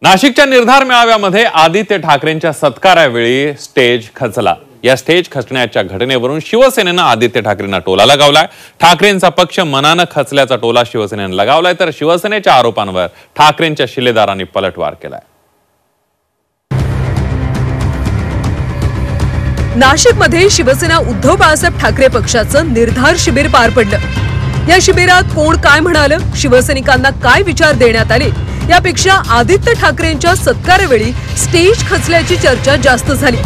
नाशिकच्या निर्धार मेळाव्यामध्ये आदित्य ठाकरेंच्या सत्कारावेळी स्टेज खचला। या स्टेज खचण्याच्या घटनेवरून शिवसेनेनं आदित्य ठाकरेंना टोला लगावलाय। ठाकरेंचा पक्ष मनानं खचल्याचा टोला शिवसेनेनं लगावलाय, तर शिवसेनेच्या आरोपांवर ठाकरेंच्या शिलेदारांनी पलटवार केलाय। नाशिकमध्ये शिवसेना उद्धव बाळासाहेब ठाकरे पक्षाचं निर्धार शिबिर पार पडलं। या शिबिरात कोण काय म्हणालं, शिवसैनिकांना काय विचार देण्यात आले, यापेक्षा आदित्य ठाकरेंच्या सत्कारावेळी स्टेज खचल्याची चर्चा जास्त झाली।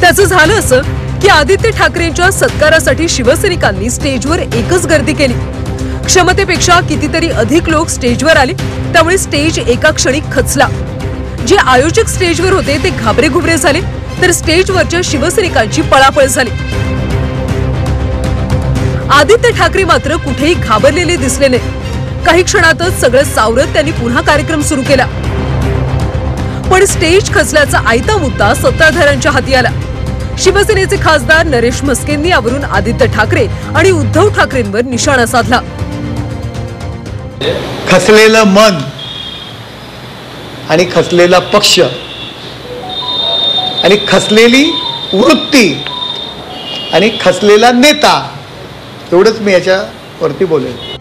त्याचं झालं असं की आदित्य ठाकरेंच्या सत्कारासाठी शिवसैनिकांनी स्टेजवर एकच गर्दी केली। क्षमतेपेक्षा कितीतरी अधिक लोक स्टेजवर आले, त्यामुळे स्टेज एका क्षणी खचला। जे आयोजक स्टेजवर होते ते घाबरेघुबरे झाले, तर स्टेजवरच्या शिवसैनिकांची पळापळ झाली। आदित्य ठाकरे मात्र कुठेही घाबरलेले दिसले नाही। काही क्षणातच सगळं सावरत त्यांनी पुन्हा कार्यक्रम सुरू केला। पण स्टेज खचल्याचा आयता मुद्दा सत्ताधाऱ्यांच्या हाती आला। शिवसेनेचे खासदार नरेश म्हस्केंनी यावरून आदित्य ठाकरे आणि उद्धव ठाकरेंवर निशाणा साधला। खचलेलं मन आणि खचलेला पक्ष आणि खचलेली वृत्ती आणि खचलेला नेता, एवढंच मी याच्यावरती बोलेन।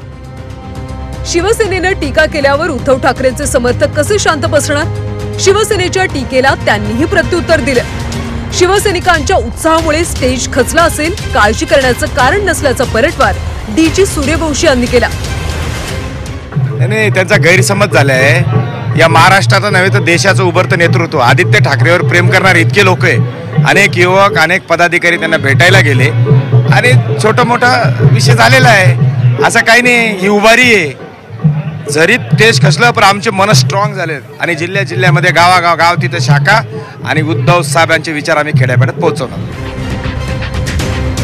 शिवसेनेनं टीका केल्यावर उद्धव ठाकरेंचे समर्थक कसे शांत बसणार? शिवसेनेच्या टीकेला त्यांनीही प्रत्युत्तर दिलं। शिवसैनिकांच्या उत्साहामुळे स्टेज खचला असेल, काळजी करण्याचं कारण नसल्याचा पलटवार डीजी सूर्यवंशी यांनी केला। नाही, त्यांचा गैरसमज झालाय। या महाराष्ट्राचं नव्हे तर देशाचं उभरतं नेतृत्व आदित्य ठाकरेवर प्रेम करणारे इतके लोक आहे। अनेक युवक, अनेक पदाधिकारी त्यांना भेटायला गेले आणि छोटा मोठा विषय झालेला आहे। असं काही नाही, ही उभारी आहे। जरी स्टेज खचलं पण आमचे मन स्ट्रॉंग झाले आणि जिल्ह्यामध्ये गाव तिथे शाखा आणि उद्धव साहेबांचे विचार आम्ही खेड्यापाड्यात पोहोचवणार।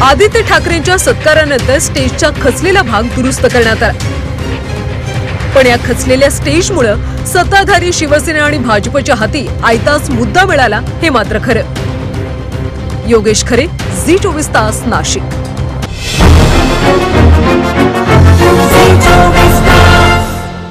आदित्य ठाकरेंच्या सत्कारानंतर स्टेजचा खचलेला भाग दुरुस्त करण्यात आला। पण या खचलेल्या स्टेजमुळे सत्ताधारी शिवसेना आणि भाजपच्या हाती आयताच मुद्दा मिळाला, हे मात्र खरं। योगेश खरे, झी 24 तास, नाशिक।